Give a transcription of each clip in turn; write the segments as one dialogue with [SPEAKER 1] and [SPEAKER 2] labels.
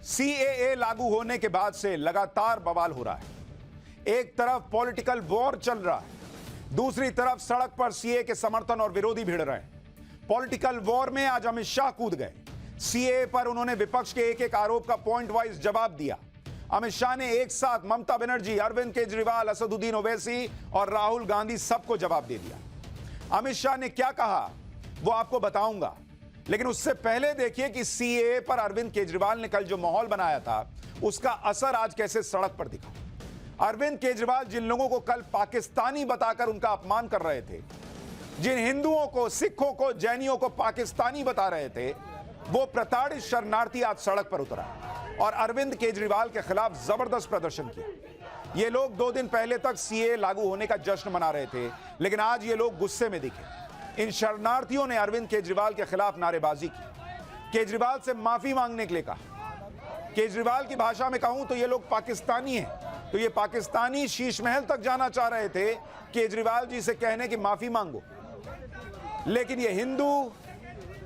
[SPEAKER 1] CAA लागू होने के बाद से लगातार बवाल हो रहा है। एक तरफ पॉलिटिकल वॉर चल रहा है, दूसरी तरफ सड़क पर सीएए के समर्थन और विरोधी भिड़ रहे हैं। पॉलिटिकल वॉर में आज अमित शाह कूद गए। सीएए पर उन्होंने विपक्ष के एक एक आरोप का पॉइंट वाइज जवाब दिया। अमित शाह ने एक साथ ममता बनर्जी, अरविंद केजरीवाल, असदुद्दीन ओवैसी और राहुल गांधी सबको जवाब दे दिया। अमित शाह ने क्या कहा वो आपको बताऊंगा, लेकिन उससे पहले देखिए कि सीएए पर अरविंद केजरीवाल ने कल जो माहौल बनाया था उसका असर आज कैसे सड़क पर दिखा। अरविंद केजरीवाल जिन लोगों को कल पाकिस्तानी बताकर उनका अपमान कर रहे थे, जिन हिंदुओं को, सिखों को, जैनियों को पाकिस्तानी बता रहे थे, वो प्रताड़ित शरणार्थी आज सड़क पर उतरा और अरविंद केजरीवाल के खिलाफ जबरदस्त प्रदर्शन किया। ये लोग 2 दिन पहले तक सीएए लागू होने का जश्न मना रहे थे, लेकिन आज ये लोग गुस्से में दिखे। इन शरणार्थियों ने अरविंद केजरीवाल के खिलाफ नारेबाजी की, केजरीवाल से माफी मांगने के लिए कहा। केजरीवाल की भाषा में कहूं तो ये लोग पाकिस्तानी हैं, तो ये पाकिस्तानी शीश महल तक जाना चाह रहे थे केजरीवाल जी से कहने की माफी मांगो। लेकिन ये हिंदू,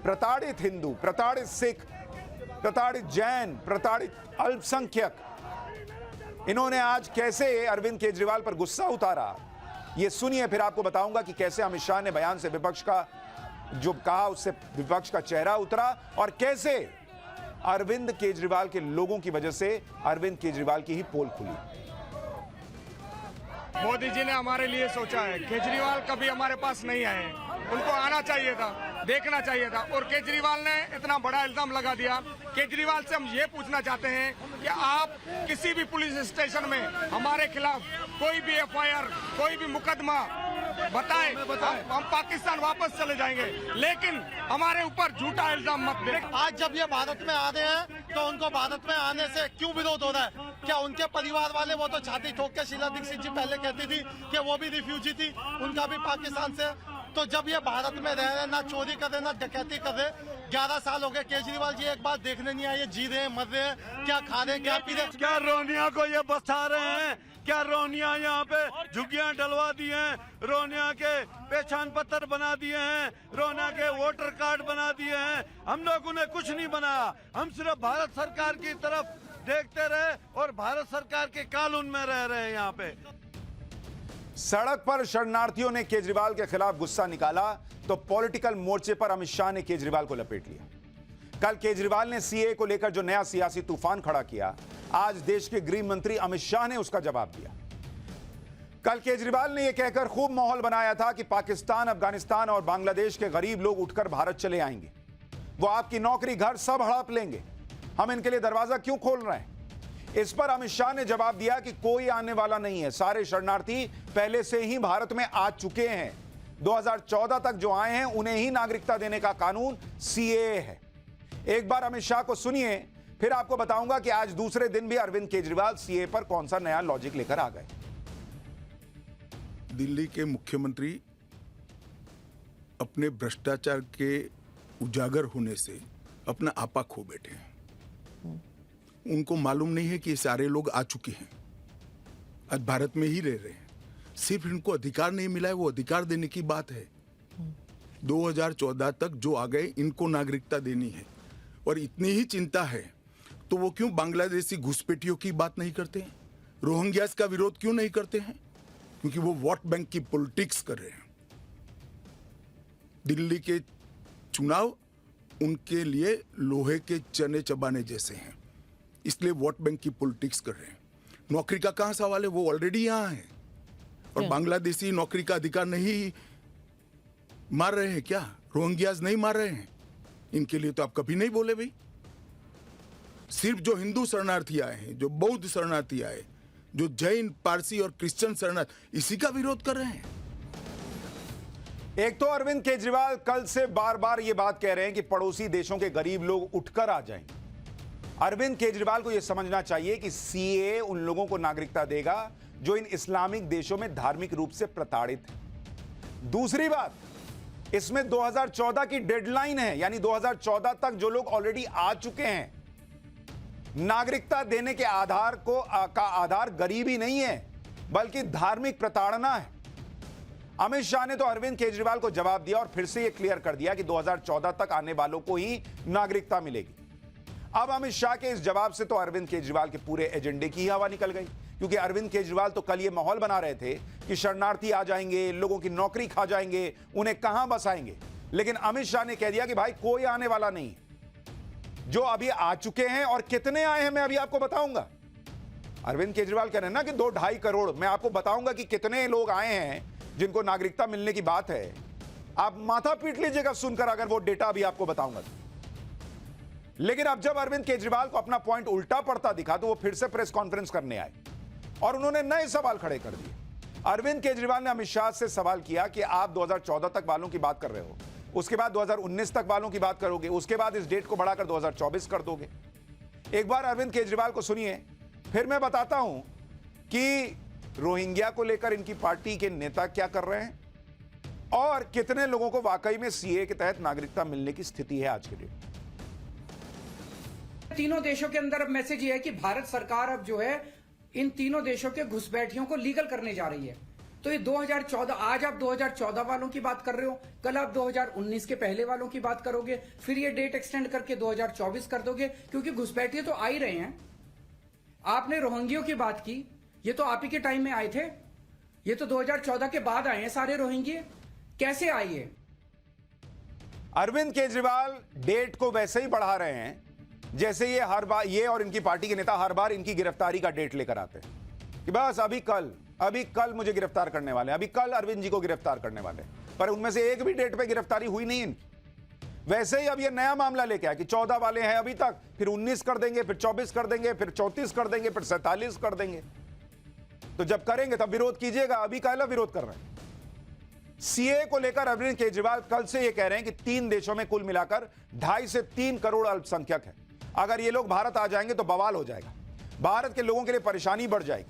[SPEAKER 1] प्रताड़ित सिख, प्रताड़ित जैन, प्रताड़ित अल्पसंख्यक, इन्होंने आज कैसे अरविंद केजरीवाल पर गुस्सा उतारा, ये सुनिए, फिर आपको बताऊंगा कि कैसे अमित शाह ने बयान से विपक्ष का जो कहा उससे विपक्ष का चेहरा उतरा और कैसे अरविंद केजरीवाल के लोगों की वजह से अरविंद केजरीवाल की ही पोल खुली।
[SPEAKER 2] मोदी जी ने हमारे लिए सोचा है। केजरीवाल कभी हमारे पास नहीं आए, उनको आना चाहिए था, देखना चाहिए था, और केजरीवाल ने इतना बड़ा इल्जाम लगा दिया। केजरीवाल से हम ये पूछना चाहते हैं कि आप किसी भी पुलिस स्टेशन में हमारे खिलाफ कोई भी एफआईआर, कोई भी मुकदमा बताएं, हम पाकिस्तान वापस चले जाएंगे, लेकिन हमारे ऊपर झूठा इल्जाम मत दें।
[SPEAKER 3] आज जब ये भारत में आ रहे हैं तो उनको भारत में आने से क्यों विरोध हो रहा है? क्या उनके परिवार वाले, वो तो छाती ठोक के शीला दीक्षित जी पहले कहती थी कि वो भी रिफ्यूजी थी, उनका भी पाकिस्तान से। तो जब ये भारत में रह रहे, ना चोरी कर रहे, ना डकैती कर रहे, 11 साल हो गए, केजरीवाल जी एक बात देखने नहीं आए, जी रहे हैं, मर रहे हैं, क्या खा रहे हैं, क्या पी रहे हैं?
[SPEAKER 4] क्या रोनिया को ये बसा रहे हैं? क्या रोनिया यहाँ पे झुग्गियां डलवा दी हैं, रोनिया के पहचान पत्र बना दिए हैं, रोनिया के वोटर कार्ड बना दिए हैं? हम लोगों ने कुछ नहीं बनाया, हम सिर्फ भारत सरकार की तरफ देखते रहे और भारत सरकार के कानून में रह रहे हैं। यहाँ पे
[SPEAKER 1] सड़क पर शरणार्थियों ने केजरीवाल के खिलाफ गुस्सा निकाला तो पॉलिटिकल मोर्चे पर अमित शाह ने केजरीवाल को लपेट लिया। कल केजरीवाल ने सीएए को लेकर जो नया सियासी तूफान खड़ा किया, आज देश के गृह मंत्री अमित शाह ने उसका जवाब दिया। कल केजरीवाल ने यह कहकर खूब माहौल बनाया था कि पाकिस्तान, अफगानिस्तान और बांग्लादेश के गरीब लोग उठकर भारत चले आएंगे, वो आपकी नौकरी, घर सब हड़प लेंगे, हम इनके लिए दरवाजा क्यों खोल रहे हैं? इस पर अमित शाह ने जवाब दिया कि कोई आने वाला नहीं है, सारे शरणार्थी पहले से ही भारत में आ चुके हैं। 2014 तक जो आए हैं उन्हें ही नागरिकता देने का कानून सीएए है। एक बार अमित शाह को सुनिए, फिर आपको बताऊंगा कि आज दूसरे दिन भी अरविंद केजरीवाल सीएए पर कौन सा नया लॉजिक लेकर आ गए।
[SPEAKER 5] दिल्ली के मुख्यमंत्री अपने भ्रष्टाचार के उजागर होने से अपना आपा खो बैठे हैं। उनको मालूम नहीं है कि सारे लोग आ चुके हैं, आज भारत में ही रह रहे हैं, सिर्फ इनको अधिकार नहीं मिला है, वो अधिकार देने की बात है। 2014 तक जो आ गए इनको नागरिकता देनी है, और इतनी ही चिंता है तो वो क्यों बांग्लादेशी घुसपैठियों की बात नहीं करते हैं, रोहिंग्यास का विरोध क्यों नहीं करते हैं? क्योंकि वो वोट बैंक की पॉलिटिक्स कर रहे हैं। दिल्ली के चुनाव उनके लिए लोहे के चने चबाने जैसे हैं, इसलिए वोट बैंक की पॉलिटिक्स कर रहे हैं। नौकरी का कहां सवाल है, वो ऑलरेडी यहां है, और बांग्लादेशी नौकरी का अधिकार नहीं मार रहे हैं क्या? रोहिंग्यास नहीं मार रहे हैं? इनके लिए तो आप कभी नहीं बोले भाई। सिर्फ जो हिंदू शरणार्थी आए हैं, जो बौद्ध शरणार्थी आए, जो जैन, पारसी और क्रिश्चियन शरणार्थी, इसी का विरोध कर रहे हैं।
[SPEAKER 1] एक तो अरविंद केजरीवाल कल से बार बार यह बात कह रहे हैं कि पड़ोसी देशों के गरीब लोग उठकर आ जाएंगे। अरविंद केजरीवाल को यह समझना चाहिए कि सीएए उन लोगों को नागरिकता देगा जो इन इस्लामिक देशों में धार्मिक रूप से प्रताड़ित हैं। दूसरी बात, इसमें 2014 की डेडलाइन है, यानी 2014 तक जो लोग ऑलरेडी आ चुके हैं। नागरिकता देने के आधार का आधार गरीबी नहीं है, बल्कि धार्मिक प्रताड़ना है। अमित शाह ने तो अरविंद केजरीवाल को जवाब दिया और फिर से यह क्लियर कर दिया कि 2014 तक आने वालों को ही नागरिकता मिलेगी। अब अमित शाह के इस जवाब से तो अरविंद केजरीवाल के पूरे एजेंडे की ही हवा निकल गई, क्योंकि अरविंद केजरीवाल तो कल ये माहौल बना रहे थे कि शरणार्थी आ जाएंगे, लोगों की नौकरी खा जाएंगे, उन्हें कहां बसाएंगे। लेकिन अमित शाह ने कह दिया कि भाई कोई आने वाला नहीं है। जो अभी आ चुके हैं और कितने आए हैं मैं अभी आपको बताऊंगा। अरविंद केजरीवाल कह रहे हैं ना कि 2-2.5 करोड़, मैं आपको बताऊंगा कि कितने लोग आए हैं जिनको नागरिकता मिलने की बात है। आप माथा पीट लीजिएगा सुनकर अगर वो डेटा अभी आपको बताऊंगा। लेकिन अब जब अरविंद केजरीवाल को अपना पॉइंट उल्टा पड़ता दिखा तो वो फिर से प्रेस कॉन्फ्रेंस करने आए और उन्होंने नए सवाल खड़े कर दिए। अरविंद केजरीवाल ने अमित शाह से सवाल किया कि आप 2014 तक वालों की बात कर रहे हो, उसके बाद 2019 तक वालों की बात करोगे, उसके बाद इस डेट को बढ़ाकर 2024 कर दोगे। एक बार अरविंद केजरीवाल को सुनिए, फिर मैं बताता हूं कि रोहिंग्या को लेकर इनकी पार्टी के नेता क्या कर रहे हैं और कितने लोगों को वाकई में सीए के तहत नागरिकता मिलने की स्थिति है आज के डेट।
[SPEAKER 6] तीनों देशों के अंदर अब मैसेज ये है कि भारत सरकार अब जो है इन तीनों देशों के घुसपैठियों को लीगल करने जा रही है। तो ये 2014, आज आप 2014 वालों की बात कर रहे हो, कल आप 2019 के पहले वालों की बात करोगे, फिर ये डेट एक्सटेंड करके 2024 कर दोगे, क्योंकि घुसपैठिए तो आ ही रहे हैं। आपने रोहिंग्यों की बात की, ये तो आप ही के टाइम में आए थे, ये तो 2014 के बाद आए हैं सारे रोहिंग्ये। कैसे आए ये?
[SPEAKER 1] अरविंद केजरीवाल डेट को वैसे ही बढ़ा रहे हैं जैसे ये हर बार, ये और इनकी पार्टी के नेता हर बार इनकी गिरफ्तारी का डेट लेकर आते हैं कि बस अभी कल मुझे गिरफ्तार करने वाले हैं, अभी कल अरविंद जी को गिरफ्तार करने वाले हैं। पर उनमें से एक भी डेट पे गिरफ्तारी हुई नहीं इनकी। वैसे ही अब ये नया मामला लेके आया कि 14 वाले हैं अभी तक, फिर 19 कर देंगे, फिर 24 कर देंगे, फिर 34 कर देंगे, फिर 47 कर देंगे। तो जब करेंगे तब विरोध कीजिएगा, अभी काहला विरोध कर रहे हैं। सीए को लेकर अरविंद केजरीवाल कल से ये कह रहे हैं कि 3 देशों में कुल मिलाकर 2.5 से 3 करोड़ अल्पसंख्यक है। अगर ये लोग भारत आ जाएंगे तो बवाल हो जाएगा, भारत के लोगों के लिए परेशानी बढ़ जाएगी।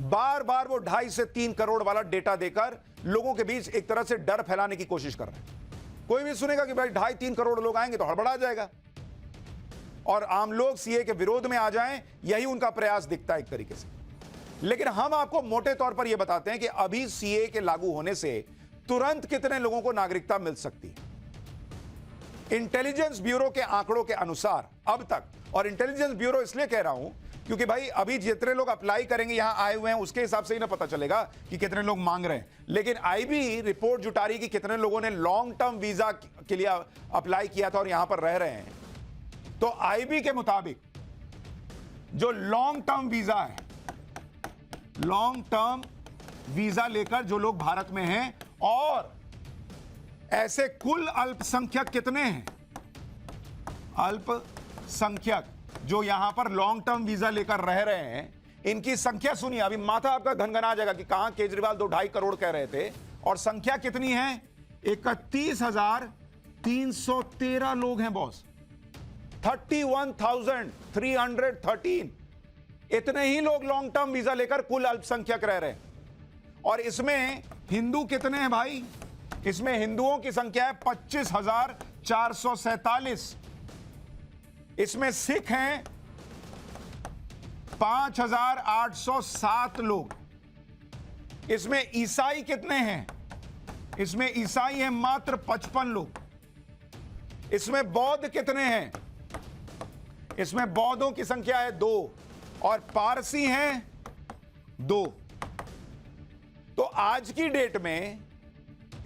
[SPEAKER 1] बार बार वो 2.5 से 3 करोड़ वाला डेटा देकर लोगों के बीच एक तरह से डर फैलाने की कोशिश कर रहे हैं। कोई भी सुनेगा कि भाई 2.5-3 करोड़ लोग आएंगे तो हड़बड़ा जाएगा और आम लोग सीए के विरोध में आ जाएं, यही उनका प्रयास दिखता है एक तरीके से। लेकिन हम आपको मोटे तौर पर यह बताते हैं कि अभी सीए के लागू होने से तुरंत कितने लोगों को नागरिकता मिल सकती है। इंटेलिजेंस ब्यूरो के आंकड़ों के अनुसार अब तक, और इंटेलिजेंस ब्यूरो इसलिए कह रहा हूं क्योंकि भाई अभी जितने लोग अप्लाई करेंगे यहां आए हुए हैं उसके हिसाब से ही ना पता चलेगा कि कितने लोग मांग रहे हैं। लेकिन आईबी रिपोर्ट जुटा रही कि कितने लोगों ने लॉन्ग टर्म वीजा के लिए अप्लाई किया था और यहां पर रह रहे हैं। तो आईबी के मुताबिक जो लॉन्ग टर्म वीजा है, लॉन्ग टर्म वीजा लेकर जो लोग भारत में हैं और ऐसे कुल अल्पसंख्यक कितने हैं, अल्पसंख्यक जो यहां पर लॉन्ग टर्म वीजा लेकर रह रहे हैं, इनकी संख्या सुनिए। अभी माथा आपका घनघना जाएगा कि कहां केजरीवाल 2-2.5 करोड़ कह रहे थे और संख्या कितनी है, 31,313 लोग हैं बॉस, 31,313। इतने ही लोग लॉन्ग टर्म वीजा लेकर कुल अल्पसंख्यक रह रहे हैं। और इसमें हिंदू कितने हैं भाई, इसमें हिंदुओं की संख्या है 25,447। इसमें सिख हैं 5,807 लोग। इसमें ईसाई कितने हैं, इसमें ईसाई हैं मात्र 55 लोग। इसमें बौद्ध कितने हैं, इसमें बौद्धों की संख्या है 2 और पारसी हैं 2। तो आज की डेट में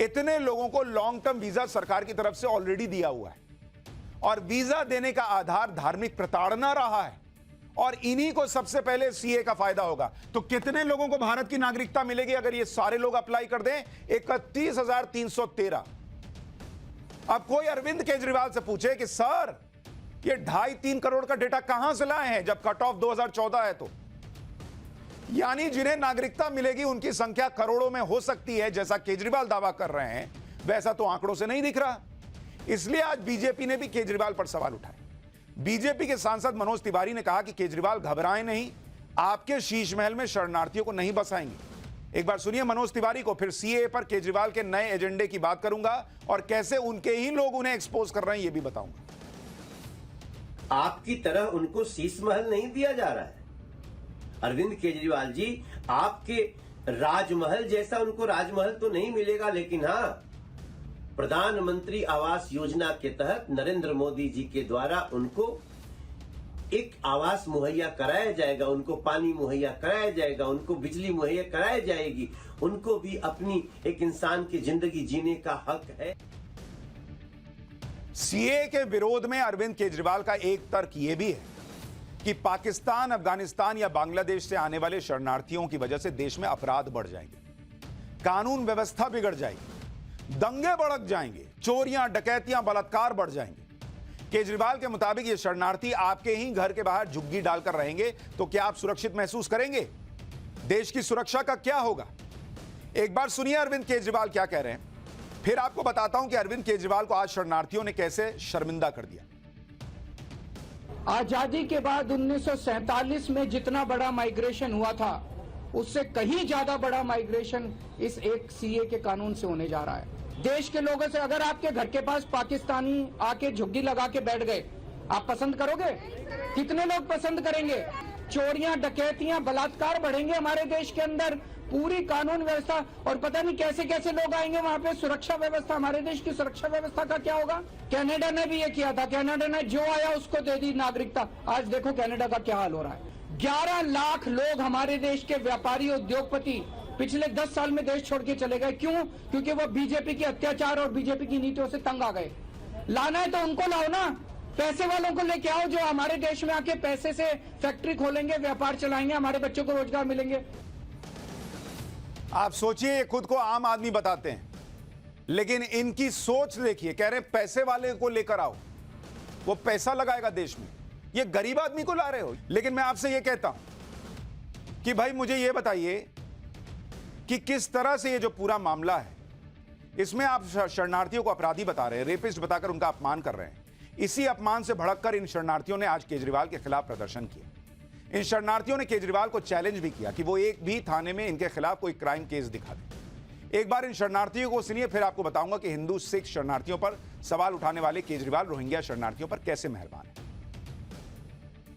[SPEAKER 1] इतने लोगों को लॉन्ग टर्म वीजा सरकार की तरफ से ऑलरेडी दिया हुआ है और वीजा देने का आधार धार्मिक प्रताड़ना रहा है और इन्हीं को सबसे पहले सीए का फायदा होगा। तो कितने लोगों को भारत की नागरिकता मिलेगी अगर ये सारे लोग अप्लाई कर दें, 31,313। अब कोई अरविंद केजरीवाल से पूछे कि सर ये 2.5-3 करोड़ का डेटा कहां से लाए हैं जब कट ऑफ 2014 है, तो यानी जिन्हें नागरिकता मिलेगी उनकी संख्या करोड़ों में हो सकती है, जैसा केजरीवाल दावा कर रहे हैं वैसा तो आंकड़ों से नहीं दिख रहा। इसलिए आज बीजेपी ने भी केजरीवाल पर सवाल उठाए। बीजेपी के सांसद मनोज तिवारी ने कहा कि केजरीवाल घबराएं नहीं, आपके शीश महल में शरणार्थियों को नहीं बसाएंगे। एक बार सुनिए मनोज तिवारी को, फिर सीए पर केजरीवाल के नए एजेंडे की बात करूंगा और कैसे उनके ही लोग उन्हें एक्सपोज कर रहे हैं यह भी बताऊंगा।
[SPEAKER 7] आपकी तरह उनको शीश महल नहीं दिया जा रहा है अरविंद केजरीवाल जी, आपके राजमहल जैसा उनको राजमहल तो नहीं मिलेगा, लेकिन हाँ, प्रधानमंत्री आवास योजना के तहत नरेंद्र मोदी जी के द्वारा उनको एक आवास मुहैया कराया जाएगा, उनको पानी मुहैया कराया जाएगा, उनको बिजली मुहैया कराई जाएगी, उनको भी अपनी एक इंसान की जिंदगी जीने का हक है।
[SPEAKER 1] सीए के विरोध में अरविंद केजरीवाल का एक तर्क यह भी है कि पाकिस्तान, अफगानिस्तान या बांग्लादेश से आने वाले शरणार्थियों की वजह से देश में अपराध बढ़ जाएंगे, कानून व्यवस्था बिगड़ जाएगी, दंगे भड़क जाएंगे, चोरियां, डकैतियां, बलात्कार बढ़ जाएंगे। केजरीवाल के मुताबिक ये शरणार्थी आपके ही घर के बाहर झुग्गी डालकर रहेंगे तो क्या आप सुरक्षित महसूस करेंगे? देश की सुरक्षा का क्या होगा? एक बार सुनिए अरविंद केजरीवाल क्या कह रहे हैं, फिर आपको बताता हूं कि अरविंद केजरीवाल को आज शरणार्थियों ने कैसे शर्मिंदा कर दिया।
[SPEAKER 6] आजादी के बाद 1947 में जितना बड़ा माइग्रेशन हुआ था उससे कहीं ज्यादा बड़ा माइग्रेशन इस एक सीए के कानून से होने जा रहा है। देश के लोगों से अगर आपके घर के पास पाकिस्तानी आके झुग्गी लगा के बैठ गए, आप पसंद करोगे? कितने लोग पसंद करेंगे? चोरियां, डकैतियां, बलात्कार बढ़ेंगे हमारे देश के अंदर, पूरी कानून व्यवस्था, और पता नहीं कैसे कैसे लोग आएंगे वहां पे। सुरक्षा व्यवस्था, हमारे देश की सुरक्षा व्यवस्था का क्या होगा? कनाडा ने भी ये किया था, कनाडा ने जो आया उसको दे दी नागरिकता। आज देखो कनाडा का क्या हाल हो रहा है। 11 लाख लोग हमारे देश के व्यापारी, उद्योगपति पिछले 10 साल में देश छोड़ के चले गए। क्यों? क्योंकि वो बीजेपी के अत्याचार और बीजेपी की नीतियों से तंग आ गए। लाना है तो उनको लाओ ना, पैसे वालों को लेके आओ जो हमारे देश में आके पैसे से फैक्ट्री खोलेंगे, व्यापार चलाएंगे, हमारे बच्चों को रोजगार मिलेंगे।
[SPEAKER 1] आप सोचिए, ये खुद को आम आदमी बताते हैं, लेकिन इनकी सोच देखिए, कह रहे हैं पैसे वाले को लेकर आओ, वो पैसा लगाएगा देश में। ये गरीब आदमी को ला रहे हो। लेकिन मैं आपसे ये कहता हूं कि भाई मुझे ये बताइए कि किस तरह से ये जो पूरा मामला है, इसमें आप शरणार्थियों को अपराधी बता रहे हैं, रेपिस्ट बताकर उनका अपमान कर रहे हैं। इसी अपमान से भड़ककर इन शरणार्थियों ने आज केजरीवाल के खिलाफ प्रदर्शन किया। इन शरणार्थियों ने केजरीवाल को चैलेंज भी किया कि वो एक भी थाने में इनके खिलाफ कोई क्राइम केस दिखा दे। एक बार इन शरणार्थियों को सुनिए, फिर आपको बताऊंगा कि हिंदू सिख शरणार्थियों पर सवाल उठाने वाले केजरीवाल रोहिंग्या शरणार्थियों पर कैसे मेहरबान है।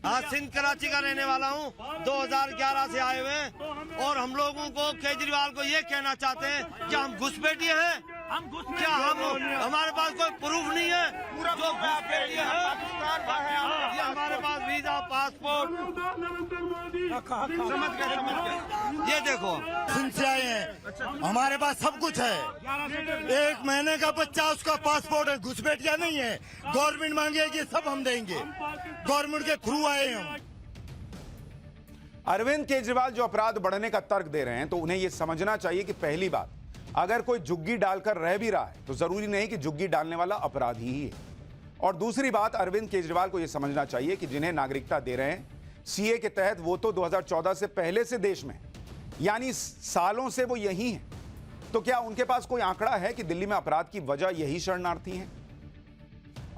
[SPEAKER 4] आज सिंध कराची का रहने वाला हूँ, 2011 से आए हुए हैं, और हम लोगों को केजरीवाल को ये कहना चाहते हैं कि हम घुसपैठिए हैं। क्या हमारे पास कोई प्रूफ नहीं है जो घुसपैठिए हैं? ये हमारे पास वीजा, पासपोर्ट, समझ गए। ये देखो,
[SPEAKER 8] सिंध से आए हैं, हमारे पास सब कुछ है। 1 महीने का बच्चा, उसका पासपोर्ट है, घुसपैठिया नहीं है। गवर्नमेंट मांगेगी सब हम देंगे, गवर्नमेंट के थ्रू आए हम।
[SPEAKER 1] अरविंद केजरीवाल जो अपराध बढ़ने का तर्क दे रहे हैं, तो उन्हें यह समझना चाहिए कि पहली बात, अगर कोई झुग्गी डालकर रह भी रहा है तो जरूरी नहीं कि झुग्गी डालने वाला अपराधी ही है। और दूसरी बात, अरविंद केजरीवाल को यह समझना चाहिए कि जिन्हें नागरिकता दे रहे हैं सीए के तहत, वो तो 2014 से पहले से देश में, यानी सालों से वो यही हैं। तो क्या उनके पास कोई आंकड़ा है कि दिल्ली में अपराध की वजह यही शरणार्थी हैं?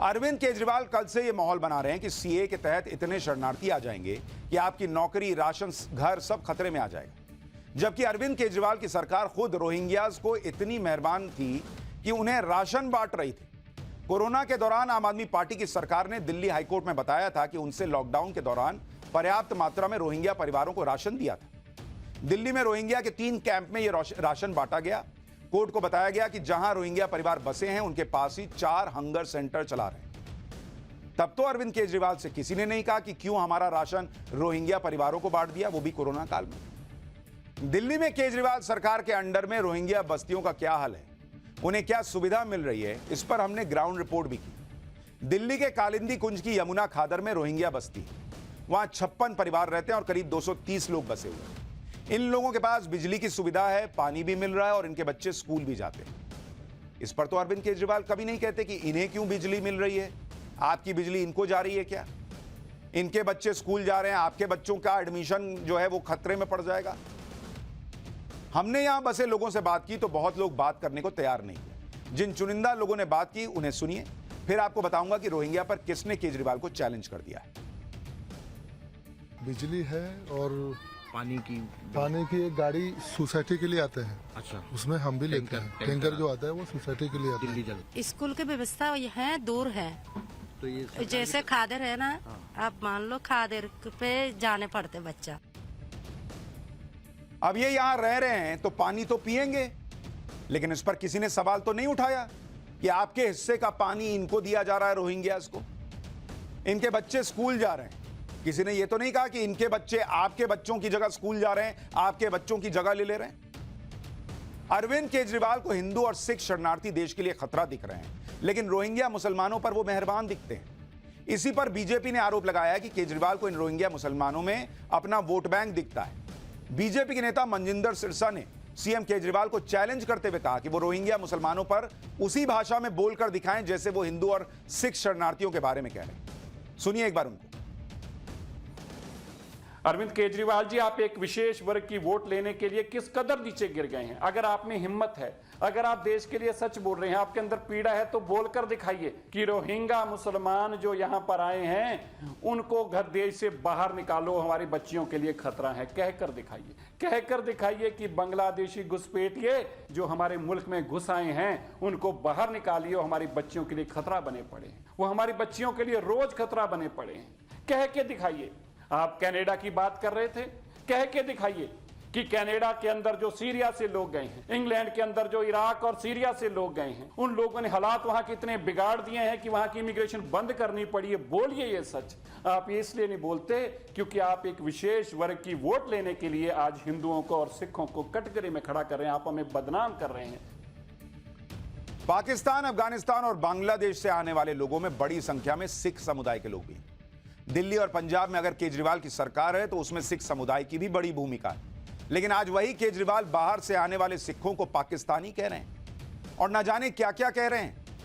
[SPEAKER 1] अरविंद केजरीवाल कल से ये माहौल बना रहे हैं कि सीए के तहत इतने शरणार्थी आ जाएंगे कि आपकी नौकरी, राशन, घर सब खतरे में आ जाएगा। जबकि अरविंद केजरीवाल की सरकार खुद रोहिंग्याज को इतनी मेहरबान थी कि उन्हें राशन बांट रही थी। कोरोना के दौरान आम आदमी पार्टी की सरकार ने दिल्ली हाईकोर्ट में बताया था कि उनसे लॉकडाउन के दौरान पर्याप्त मात्रा में रोहिंग्या परिवारों को राशन दिया था। दिल्ली में रोहिंग्या के 3 कैंप में यह राशन बांटा गया। कोर्ट को बताया गया कि जहां रोहिंग्या परिवार बसे हैं, उनके पास ही 4 हंगर सेंटर चला रहे हैं। तब तो अरविंद केजरीवाल से किसी ने नहीं कहा कि क्यों हमारा राशन रोहिंग्या परिवारों को बांट दिया, वो भी कोरोना काल में। दिल्ली में केजरीवाल सरकार के अंडर में रोहिंग्या बस्तियों का क्या हाल है, उन्हें क्या सुविधा मिल रही है, इस पर हमने ग्राउंड रिपोर्ट भी की। दिल्ली के कालिंदी कुंज की यमुना खादर में रोहिंग्या बस्ती है। वहां 56 परिवार रहते हैं और करीब 230 लोग बसे हुए हैं। इन लोगों के पास बिजली की सुविधा है, पानी भी मिल रहा है और इनके बच्चे स्कूल भी जाते हैं। इस पर तो अरविंद केजरीवाल कभी नहीं कहते कि इन्हें क्यों बिजली मिल रही है, आपकी बिजली इनको जा रही है क्या? इनके बच्चे स्कूल जा रहे हैं, आपके बच्चों का एडमिशन जो है वो खतरे में पड़ जाएगा। हमने यहां बसे लोगों से बात की तो बहुत लोग बात करने को तैयार नहीं है। जिन चुनिंदा लोगों ने बात की उन्हें सुनिए, फिर आपको बताऊंगा कि रोहिंग्या पर किसने केजरीवाल को चैलेंज कर दिया है।
[SPEAKER 9] बिजली है और
[SPEAKER 10] पानी
[SPEAKER 9] की एक गाड़ी सोसाइटी के लिए आते हैं।
[SPEAKER 10] अच्छा,
[SPEAKER 9] उसमें हम भी लेते हैं। टैंकर जो आता है वो सोसाइटी के लिए आता है।
[SPEAKER 11] स्कूल की व्यवस्था है, दूर है, तो ये जैसे खादर है ना, आप मान लो खादर पे जाने पड़ते बच्चा।
[SPEAKER 1] अब ये यहां रह रहे हैं तो पानी तो पिएंगे, लेकिन इस पर किसी ने सवाल तो नहीं उठाया कि आपके हिस्से का पानी इनको दिया जा रहा है रोहिंग्यास को। इनके बच्चे स्कूल जा रहे हैं, किसी ने यह तो नहीं कहा कि इनके बच्चे आपके बच्चों की जगह स्कूल जा रहे हैं, आपके बच्चों की जगह ले रहे हैं। अरविंद केजरीवाल को हिंदू और सिख शरणार्थी देश के लिए खतरा दिख रहे हैं, लेकिन रोहिंग्या मुसलमानों पर वो मेहरबान दिखते हैं। इसी पर बीजेपी ने आरोप लगाया कि केजरीवाल को इन रोहिंग्या मुसलमानों में अपना वोट बैंक दिखता है। बीजेपी के नेता मनजिंदर सिरसा ने सीएम केजरीवाल को चैलेंज करते हुए कहा कि वो रोहिंग्या मुसलमानों पर उसी भाषा में बोलकर दिखाएं जैसे वो हिंदू और सिख शरणार्थियों के बारे में कह रहे हैं। सुनिए एक बार उनको।
[SPEAKER 10] अरविंद केजरीवाल जी, आप एक विशेष वर्ग की वोट लेने के लिए किस कदर नीचे गिर गए हैं। अगर आप में हिम्मत है, अगर आप देश के लिए सच बोल रहे हैं, आपके अंदर पीड़ा है, तो बोलकर दिखाइए कि रोहिंग्या मुसलमान जो यहाँ पर आए हैं उनको घर देश से बाहर निकालो, हमारी बच्चियों के लिए खतरा है। कहकर दिखाइए, कहकर दिखाइए कि बांग्लादेशी घुसपैठिए जो हमारे मुल्क में घुस आए हैं उनको बाहर निकालिए, हमारी बच्चियों के लिए खतरा बने पड़े हैं, वो हमारी बच्चियों के लिए रोज खतरा बने पड़े हैं। कह के दिखाइए। आप कनाडा की बात कर रहे थे, कह के दिखाइए कि कनाडा के अंदर जो सीरिया से लोग गए हैं, इंग्लैंड के अंदर जो इराक और सीरिया से लोग गए हैं, उन लोगों ने हालात वहां के इतने बिगाड़ दिए हैं कि वहां की इमिग्रेशन बंद करनी पड़ी है। बोलिए ये सच। आप ये इसलिए नहीं बोलते क्योंकि आप एक विशेष वर्ग की वोट लेने के लिए आज हिंदुओं को और सिखों को कटघरे में खड़ा कर रहे हैं, आप हमें बदनाम कर रहे हैं।
[SPEAKER 1] पाकिस्तान, अफगानिस्तान और बांग्लादेश से आने वाले लोगों में बड़ी संख्या में सिख समुदाय के लोग भी हैं। दिल्ली और पंजाब में अगर केजरीवाल की सरकार है तो उसमें सिख समुदाय की भी बड़ी भूमिका है। लेकिन आज वही केजरीवाल बाहर से आने वाले सिखों को पाकिस्तानी कह रहे हैं और न जाने क्या क्या कह रहे हैं।